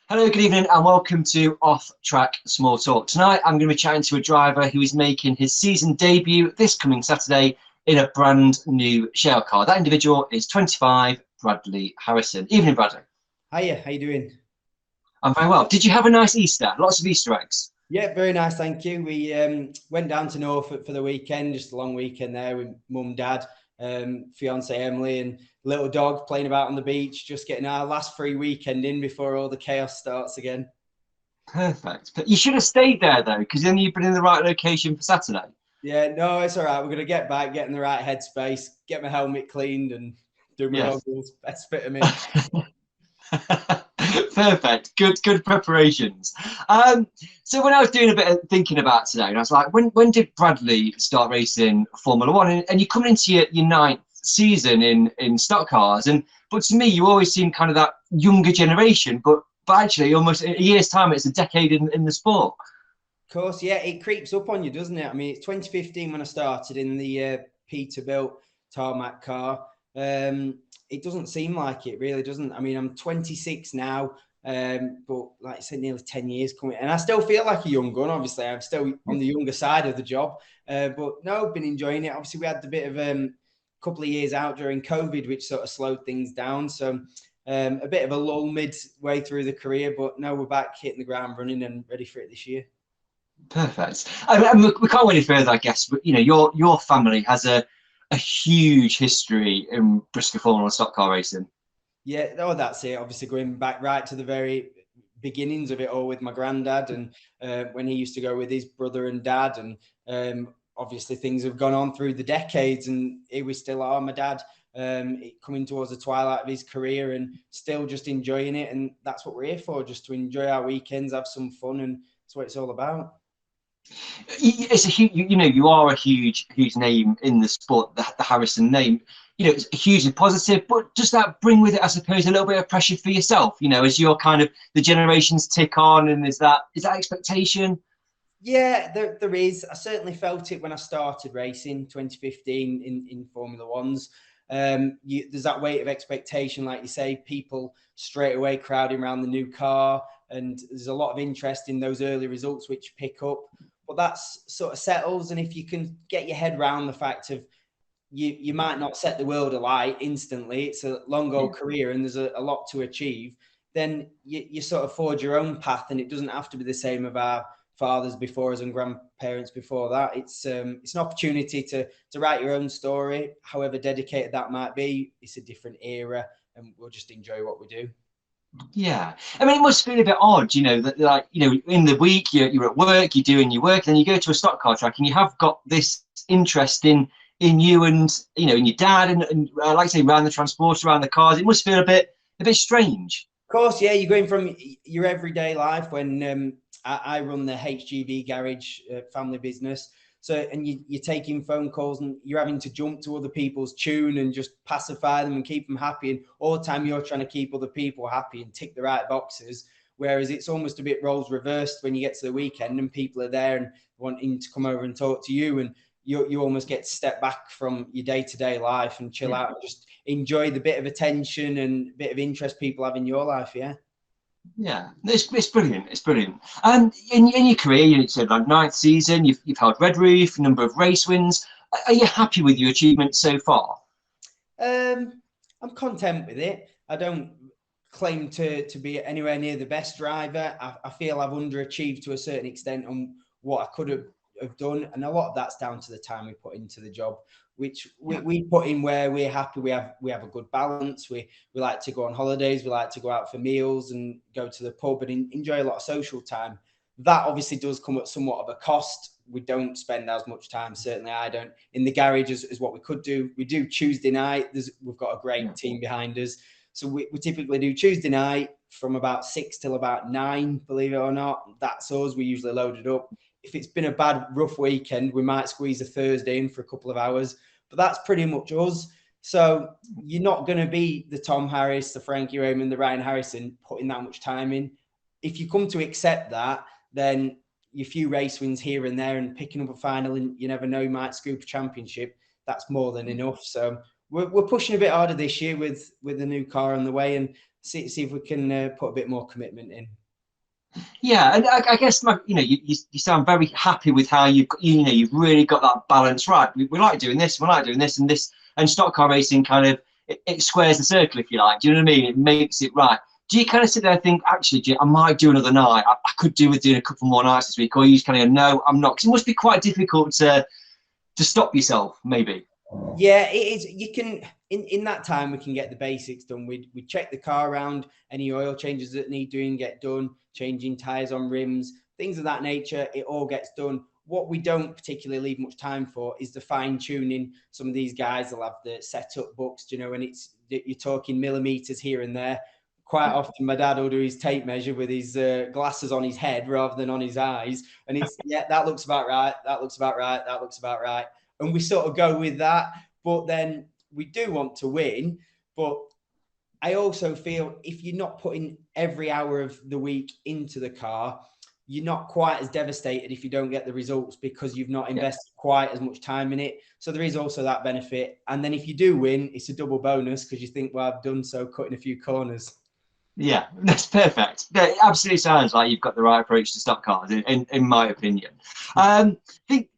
Hello, good evening, and welcome to Off Track Small Talk. Tonight, I'm going to be chatting to a driver who is making his season debut this coming Saturday in a brand new shale car. That individual is 25, Bradley Harrison. Evening, Bradley. Hiya, how you doing? I'm very well. Did you have a nice Easter? Lots of Easter eggs. Yeah, very nice, thank you. We went down to Norfolk for the weekend, just a long weekend there with mum, dad, fiance Emily, and little dog playing about on the beach, just getting our last free weekend in before all the chaos starts again. Perfect. But you should have stayed there, though, because then you've been in the right location for Saturday. Yeah, no, it's all right. We're going to get back, get in the right headspace, get my helmet cleaned and do my Yes. goggles, best fit them in. Perfect. Good preparations. So when I was doing a bit of thinking about today, and I was like, when did Bradley start racing Formula One? And you're coming into your ninth season in stock cars, but to me, you always seem kind of that younger generation, but actually, almost a year's time, it's a decade in the sport. Of course, yeah, it creeps up on you, doesn't it? I mean, it's 2015 when I started in the Peterbilt tarmac car. It doesn't seem like it, really doesn't. I mean, I'm 26 now, but like I said, nearly 10 years coming, and I still feel like a young gun. Obviously, I'm still on the younger side of the job, but no, I've been enjoying it. Obviously, we had a bit of couple of years out during COVID, which sort of slowed things down. So a bit of a lull midway through the career, but no, we're back hitting the ground running and ready for it this year. Perfect. I mean, we can't go any further, I guess. But your family has a huge history in Bristol Formula One stock car racing. Yeah, no, that's it. Obviously, going back right to the very beginnings of it all with my granddad, and when he used to go with his brother and dad, and obviously things have gone on through the decades, and here we still are. My dad coming towards the twilight of his career, and still just enjoying it, and that's what we're here for, just to enjoy our weekends, have some fun, and that's what it's all about. It's a huge, you are a huge name in the sport, the Harrison name. It's hugely positive, but does that bring with it, I suppose, a little bit of pressure for yourself? As you're kind of the generations tick on, and is that expectation? Yeah, there is. I certainly felt it when I started racing 2015 in Formula Ones. There's that weight of expectation, like you say, people straight away crowding around the new car, and there's a lot of interest in those early results which pick up. But that's sort of settles, and if you can get your head around the fact of you might not set the world alight instantly, it's a long old career and there's a lot to achieve, then you sort of forge your own path, and it doesn't have to be the same of our fathers before us and grandparents before that. It's an opportunity to write your own story, however dedicated that might be. It's a different era, and we'll just enjoy what we do. Yeah, I mean, it must feel a bit odd, that in the week you're at work, you're doing your work, then you go to a stock car track, and you have got this interest in you and in your dad, and like I say, around the transporter, around the cars. It must feel a bit strange. Of course, yeah, you're going from your everyday life when I run the HGV garage family business. So, and you're taking phone calls and you're having to jump to other people's tune and just pacify them and keep them happy. And all the time you're trying to keep other people happy and tick the right boxes. Whereas it's almost a bit roles reversed when you get to the weekend and people are there and wanting to come over and talk to you, and you almost get to step back from your day-to-day life and chill out and just enjoy the bit of attention and bit of interest people have in your life. Yeah. Yeah, it's brilliant. It's brilliant. And in your career, you said like ninth season, you've held Red Roof, a number of race wins. Are you happy with your achievements so far? I'm content with it. I don't claim to be anywhere near the best driver. I feel I've underachieved to a certain extent on what I could have done, and a lot of that's down to the time we put into the job, which we put in where we're happy. We have a good balance. We like to go on holidays. We like to go out for meals and go to the pub and enjoy a lot of social time. That obviously does come at somewhat of a cost. We don't spend as much time, certainly I don't, in the garage as what we could do. We do Tuesday night. We've got a great team behind us. So we typically do Tuesday night from about 6 till about 9, believe it or not. That's us. We usually load it up. If it's been a bad, rough weekend, we might squeeze a Thursday in for a couple of hours. But that's pretty much us. So you're not going to be the Tom Harris, the Frankie Raymond, the Ryan Harrison putting that much time in. If you come to accept that, then your few race wins here and there and picking up a final, and you never know, you might scoop a championship. That's more than enough. So we're pushing a bit harder this year with the new car on the way, and see if we can put a bit more commitment in. Yeah, and I guess you sound very happy with how you've really got that balance right. We like doing this, we like doing this, and stock car racing kind of it squares the circle, if you like. Do you know what I mean? It makes it right. Do you kind of sit there and think, actually, I might do another night? I could do with doing a couple more nights this week, or you just kind of go, no, I'm not. Because it must be quite difficult to stop yourself, maybe. Yeah, it is. You can in that time we can get the basics done. We check the car around, any oil changes that need doing get done, changing tires on rims, things of that nature. It all gets done. What we don't particularly leave much time for is the fine tuning. Some of these guys will have the setup books, you know, and you're talking millimeters here and there. Quite often, my dad will do his tape measure with his glasses on his head rather than on his eyes, and it's that looks about right. That looks about right. That looks about right. And we sort of go with that. But then we do want to win. But I also feel if you're not putting every hour of the week into the car, you're not quite as devastated if you don't get the results because you've not invested quite as much time in it. So there is also that benefit. And then if you do win, it's a double bonus because you think, well, I've done so cutting a few corners. Yeah, that's perfect. That absolutely sounds like you've got the right approach to stock cars, in my opinion.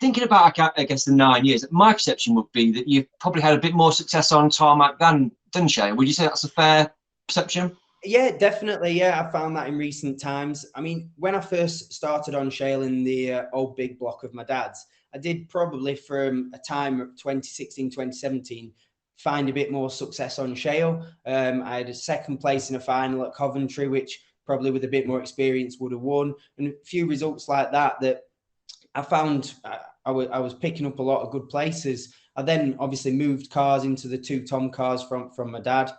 Thinking about, I guess, the 9 years, my perception would be that you've probably had a bit more success on tarmac than shale. Would you say that's a fair perception? Yeah, definitely. Yeah, I found that in recent times. I mean, when I first started on shale in the old big block of my dad's, I did probably from a time of 2016, 2017, find a bit more success on shale. I had a second place in a final at Coventry, which probably with a bit more experience would have won, and a few results like that I found I was picking up a lot of good places. I then obviously moved cars into the 2 Tom cars from my dad.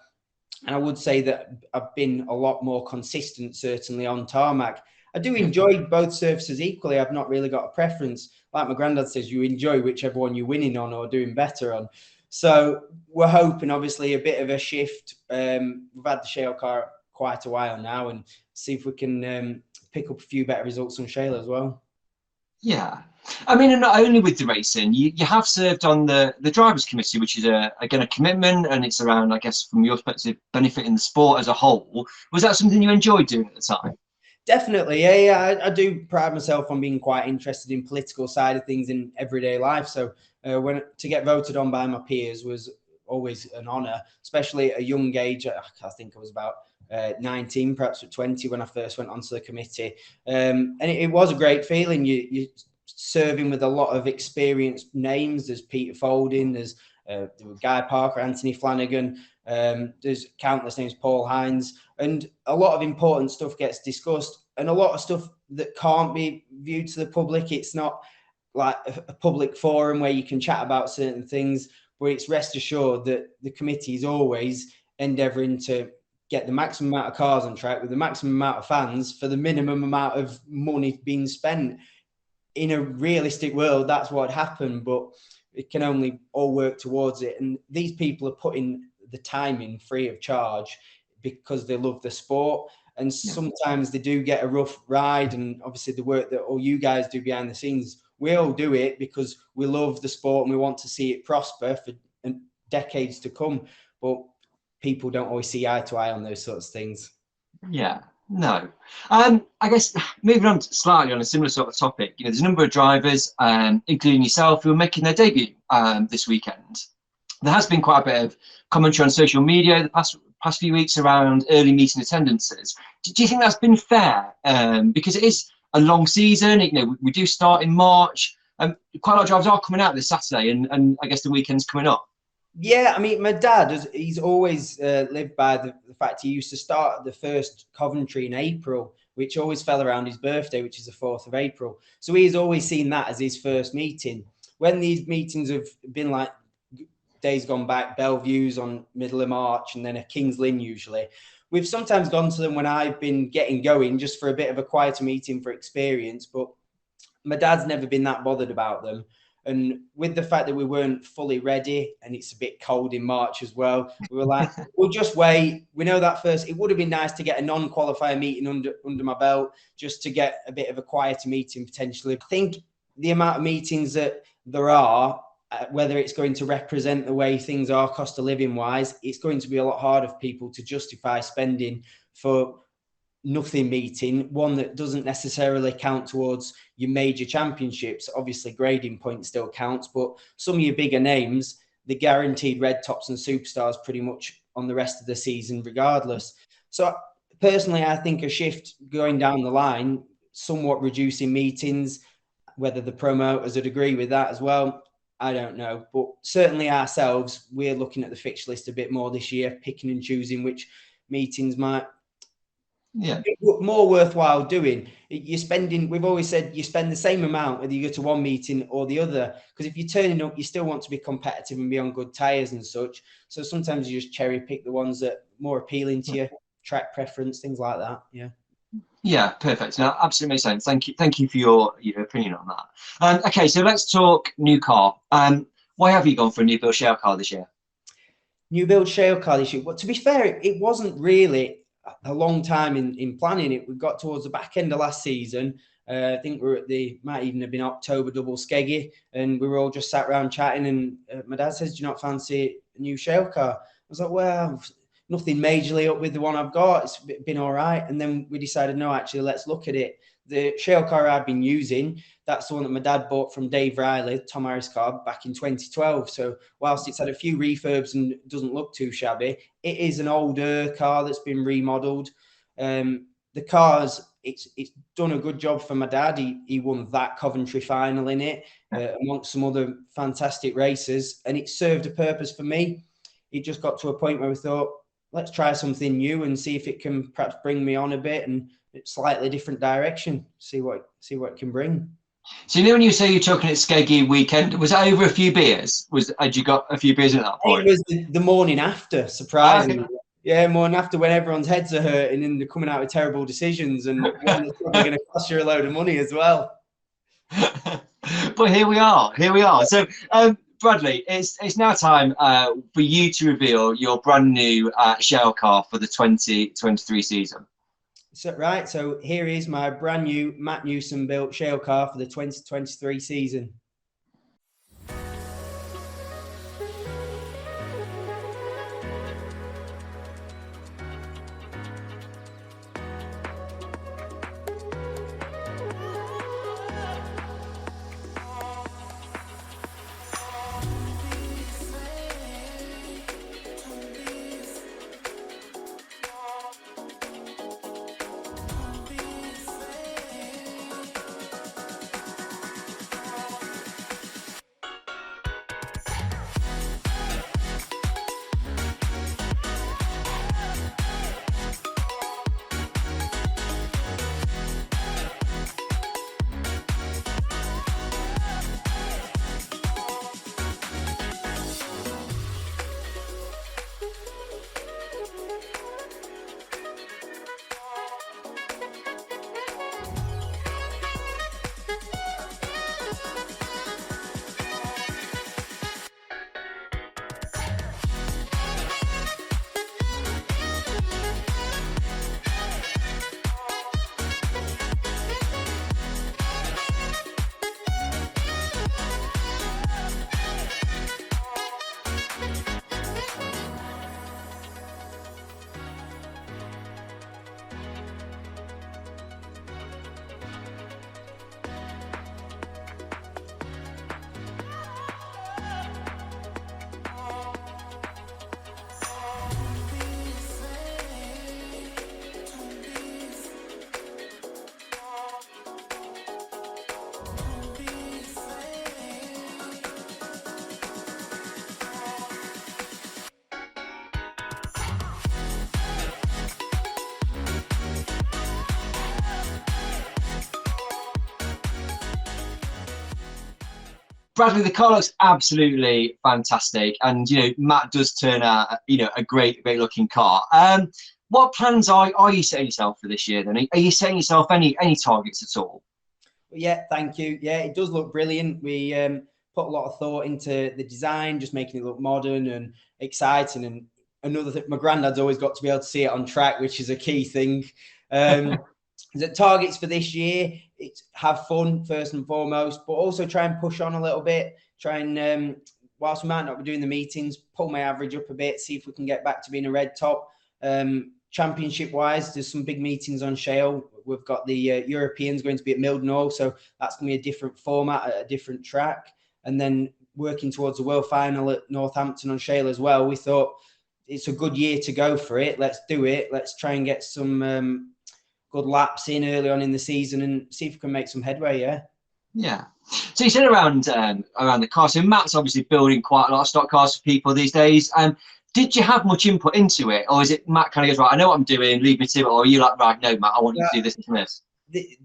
And I would say that I've been a lot more consistent, certainly on tarmac. I do enjoy both surfaces equally. I've not really got a preference. Like my granddad says, you enjoy whichever one you're winning on or doing better on. So we're hoping, obviously, a bit of a shift. We've had the shale car quite a while now, and see if we can pick up a few better results on shale as well. Yeah. I mean, and not only with the racing, you have served on the drivers' committee, which is again a commitment, and it's around, I guess, from your perspective, benefiting the sport as a whole. Was that something you enjoyed doing at the time? Definitely, yeah. I do pride myself on being quite interested in political side of things in everyday life. So when to get voted on by my peers was always an honour, especially at a young age. I think I was about 19, perhaps at 20 when I first went onto the committee, and it was a great feeling. You serving with a lot of experienced names. There's Peter Folding, there's Guy Parker, Anthony Flanagan, there's countless names, Paul Hines, and a lot of important stuff gets discussed, and a lot of stuff that can't be viewed to the public. It's not like a public forum where you can chat about certain things, but it's rest assured that the committee is always endeavouring to get the maximum amount of cars on track with the maximum amount of fans for the minimum amount of money being spent. In a realistic world, that's what happened, but it can only all work towards it. And these people are putting the time in free of charge because they love the sport. And sometimes they do get a rough ride. And obviously the work that all you guys do behind the scenes, we all do it because we love the sport and we want to see it prosper for decades to come. But people don't always see eye to eye on those sorts of things. Yeah. No. I guess moving on slightly on a similar sort of topic, there's a number of drivers, including yourself, who are making their debut this weekend. There has been quite a bit of commentary on social media the past few weeks around early meeting attendances. Do you think that's been fair? Because it is a long season. We do start in March. Quite a lot of drivers are coming out this Saturday, and I guess the weekend's coming up. Yeah, I mean, my dad, he's always lived by the fact he used to start the first Coventry in April, which always fell around his birthday, which is the 4th of April. So he's always seen that as his first meeting. When these meetings have been like days gone back, Bellevue's on middle of March, and then a King's Lynn usually, we've sometimes gone to them when I've been getting going just for a bit of a quieter meeting for experience, but my dad's never been that bothered about them. And with the fact that we weren't fully ready and it's a bit cold in March as well, we were like, we'll just wait. We know that first. It would have been nice to get a non-qualifier meeting under my belt just to get a bit of a quieter meeting potentially. I think the amount of meetings that there are whether it's going to represent the way things are cost of living wise, it's going to be a lot harder for people to justify spending for nothing meeting, one that doesn't necessarily count towards your major championships. Obviously, grading points still counts, but some of your bigger names, the guaranteed red tops and superstars pretty much on the rest of the season regardless. So personally, I think a shift going down the line, somewhat reducing meetings, whether the promoters would agree with that as well, I don't know. But certainly ourselves, we're looking at the fixture list a bit more this year, picking and choosing which meetings might be more worthwhile doing. You're spending, we've always said, you spend the same amount whether you go to one meeting or the other, because if you're turning up, you still want to be competitive and be on good tyres and such. So sometimes you just cherry pick the ones that are more appealing to your track preference, things like that. Yeah, perfect. Now, absolutely makes sense. Thank you for your opinion on that. Okay, so let's talk new car. Why have you gone for a new build shale car this year? New build shale car this year. But to be fair, it wasn't really a long time in planning it. We got towards the back end of last season. I think we were at might even have been October double skeggy, and we were all just sat around chatting. And my dad says, "Do you not fancy a new shale car?" I was like, "Well, nothing majorly up with the one I've got. It's been all right." And then we decided, no, actually, let's look at it. The shale car I'd been using, that's the one that my dad bought from Dave Riley, Tom Harris car, back in 2012. So whilst it's had a few refurbs and doesn't look too shabby, it is an older car that's been remodeled. The car's, it's done a good job for my dad. He won that Coventry final in it, amongst some other fantastic races, and it served a purpose for me. It just got to a point where we thought, let's try something new and see if it can perhaps bring me on a bit and slightly different direction, see what it can bring. So when you say you're talking at Skeggy weekend, was that over a few beers? Had you got a few beers at that point? It was the morning after, surprisingly. Okay. Yeah, morning after, when everyone's heads are hurting and they're coming out with terrible decisions, and it's probably going to cost you a load of money as well. But here we are. So Bradley, it's now time for you to reveal your brand new shale car for the 2023 season. So here is my brand new Matt Newsom built shale car for the 2023 season. Bradley, the car looks absolutely fantastic, and Matt does turn out a great looking car. What plans are you setting yourself for this year? Then are you setting yourself any targets at all? Yeah, thank you. Yeah, it does look brilliant. We put a lot of thought into the design, just making it look modern and exciting. And another thing, my granddad's always got to be able to see it on track, which is a key thing. the targets for this year, it's have fun first and foremost, but also try and push on a little bit. Try and, whilst we might not be doing the meetings, pull my average up a bit, see if we can get back to being a red top. Championship wise, there's some big meetings on shale. We've got the Europeans going to be at Mildenhall, so that's going to be a different format at a different track. And then working towards the world final at Northampton on shale as well. We thought it's a good year to go for it. Let's do it. Let's try and get some good laps in early on in the season and see if we can make some headway. Yeah. So you said around the car. So Matt's obviously building quite a lot of stock cars for people these days. Did you have much input into it, or is it Matt kind of goes, right, I know what I'm doing, leave me to it, or are you like, right, no, Matt, I want you to do this and this?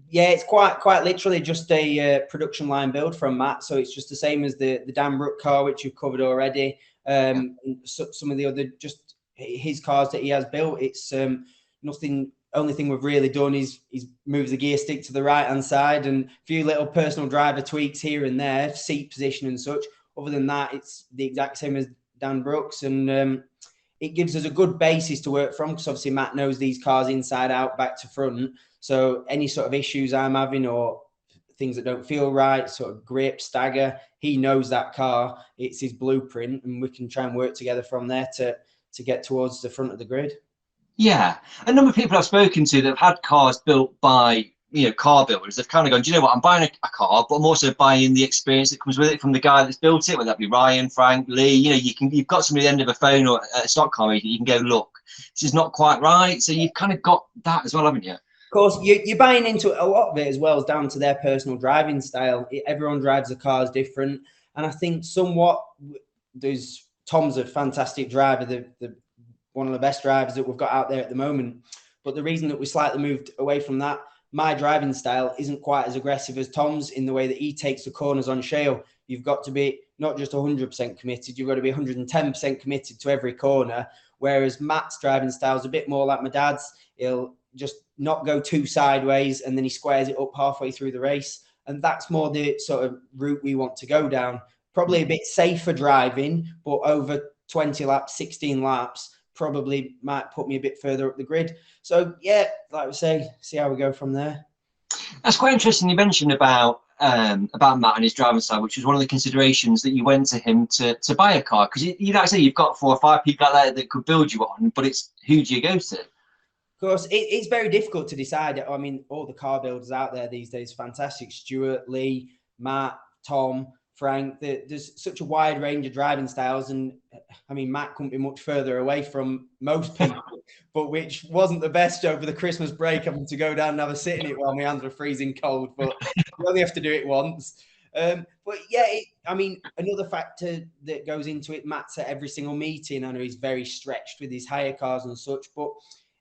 Yeah, it's quite literally just a production line build from Matt. So it's just the same as the Dan Brook car, which you've covered already. Some of the other just his cars that he has built. It's nothing. Only thing we've really done is moves the gear stick to the right hand side and a few little personal driver tweaks here and there, seat position and such. Other than that, it's the exact same as Dan Brooks, and it gives us a good basis to work from, because obviously Matt knows these cars inside out, back to front. So any sort of issues I'm having or things that don't feel right, sort of grip, stagger, he knows that car. It's his blueprint, and we can try and work together from there to get towards the front of the grid. Yeah, a number of people I've spoken to that have had cars built by car builders, they've kind of gone, do you know what, I'm buying a car, but I'm also buying the experience that comes with it from the guy that's built it, whether that be Ryan, Frank, Lee. You've got somebody at the end of a phone or a stock car meeting, you can go, look, this is not quite right. So you've kind of got that as well, haven't you? Of course, you're buying into a lot of it as well, as down to their personal driving style. Everyone drives the cars different, and I think somewhat Tom's a fantastic driver, the one of the best drivers that we've got out there at the moment. But the reason that we slightly moved away from that, my driving style isn't quite as aggressive as Tom's in the way that he takes the corners on shale. You've got to be not just 100% committed, you've got to be 110% committed to every corner. Whereas Matt's driving style is a bit more like my dad's. He'll just not go too sideways, and then he squares it up halfway through the race. And that's more the sort of route we want to go down. Probably a bit safer driving, but over 20 laps, 16 laps, probably might put me a bit further up the grid. So yeah, like we say, see how we go from there. That's quite interesting. You mentioned about Matt and his driving style, which was one of the considerations that you went to him to buy a car, because you like I say, you've got 4 or 5 people out there that could build you one, but it's who do you go to? Of course, it's very difficult to decide. I mean, all the car builders out there these days, fantastic. Stuart, Lee, Matt, Tom, Frank, there's such a wide range of driving styles, and I mean, Matt couldn't be much further away from most people, but which wasn't the best over the Christmas break, having to go down and have a sit in it while my hands were freezing cold, but you only have to do it once. But yeah, I mean, another factor that goes into it, Matt's at every single meeting. I know he's very stretched with his hire cars and such, but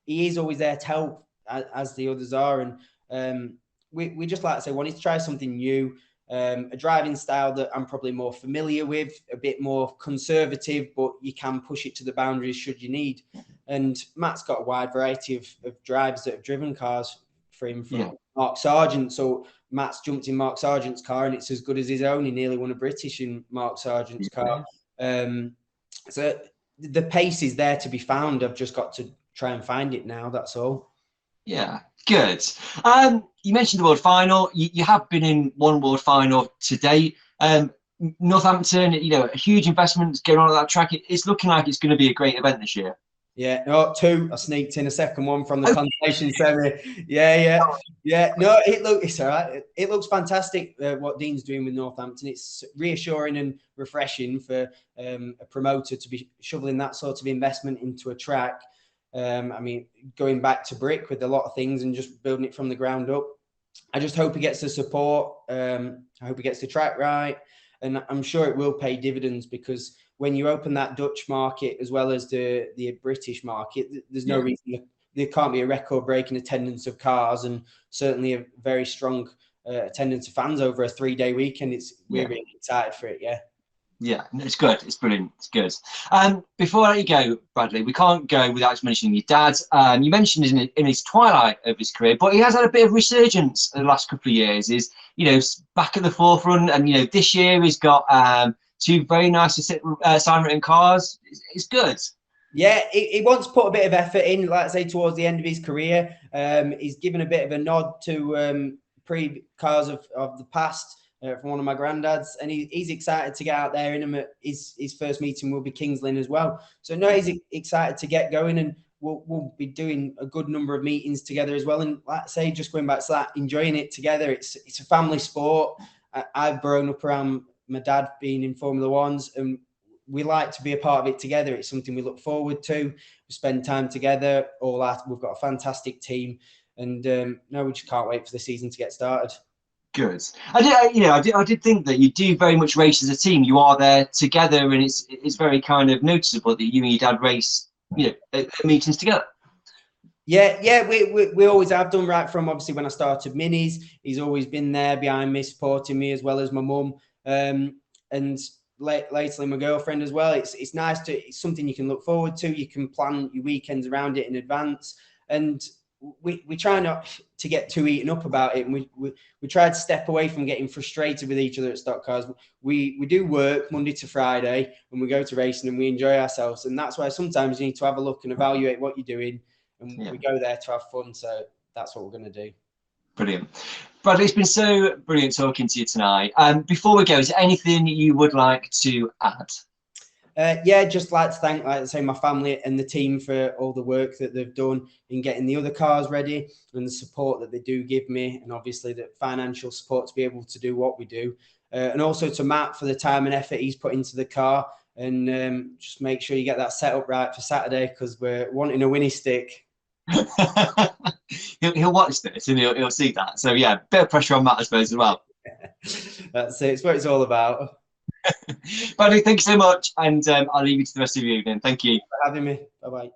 he is always there to help, as the others are. And we just like to say, wanted to try something new. A driving style that I'm probably more familiar with, a bit more conservative, but you can push it to the boundaries should you need. And Matt's got a wide variety of drivers that have driven cars for him, from Mark Sargent. So Matt's jumped in Mark Sargent's car, and it's as good as his own. He nearly won a British in Mark Sargent's car. So the pace is there to be found. I've just got to try and find it now. That's all. Yeah, good. You mentioned the World Final. You have been in one World Final to date. Northampton, a huge investment going on at that track. It's looking like it's going to be a great event this year. Yeah, no, 2. I sneaked in a second one from the consolation semi. Yeah. No, it's all right. It looks fantastic what Dean's doing with Northampton. It's reassuring and refreshing for a promoter to be shoveling that sort of investment into a track. I mean, going back to brick with a lot of things and just building it from the ground up. I just hope he gets the support. I hope he gets the track right. And I'm sure it will pay dividends, because when you open that Dutch market as well as the British market, there's no reason there can't be a record-breaking attendance of cars, and certainly a very strong attendance of fans over a 3-day weekend. We're really excited for it, Yeah, it's good. It's brilliant. It's good. Before I let you go, Bradley, we can't go without mentioning your dad. You mentioned in his twilight of his career, but he has had a bit of resurgence in the last couple of years. He's, back at the forefront, and this year he's got 2 very nice sign written cars. It's good. Yeah, he wants to put a bit of effort in, like I say, towards the end of his career. He's given a bit of a nod to pre-cars of the past from one of my granddads, and he's excited to get out there in him. His first meeting will be Kings Lynn as well. So no, he's excited to get going, and we'll be doing a good number of meetings together as well. And like I say, just going back to that, enjoying it together. It's a family sport. I've grown up around my dad being in Formula Ones, and we like to be a part of it together. It's something we look forward to. We spend time together. All that. We've got a fantastic team, and no, we just can't wait for the season to get started. Good. I did think that you do very much race as a team. You are there together, and it's very kind of noticeable that you and your dad race, at meetings together. Yeah, we always have done, right from obviously when I started minis. He's always been there behind me, supporting me, as well as my mum, and lately my girlfriend as well. It's nice it's something you can look forward to. You can plan your weekends around it in advance, and we try not to get too eaten up about it, and we try to step away from getting frustrated with each other at stock cars. We do work Monday to Friday, and we go to racing, and we enjoy ourselves, and that's why sometimes you need to have a look and evaluate what you're doing, and we go there to have fun. So that's what we're going to do. Brilliant. Bradley, it's been so brilliant talking to you tonight. Before we go, is there anything you would like to add? Just like to thank, like I say, my family and the team for all the work that they've done in getting the other cars ready, and the support that they do give me, and obviously the financial support to be able to do what we do. And also to Matt for the time and effort he's put into the car, and just make sure you get that set up right for Saturday, because we're wanting a winning stick. He'll watch this and he'll see that. So yeah, bit of pressure on Matt, I suppose, as well. That's it. It's what it's all about. Bradley, thank you so much, and I'll leave you to the rest of your evening. Thank you for having me. Bye bye.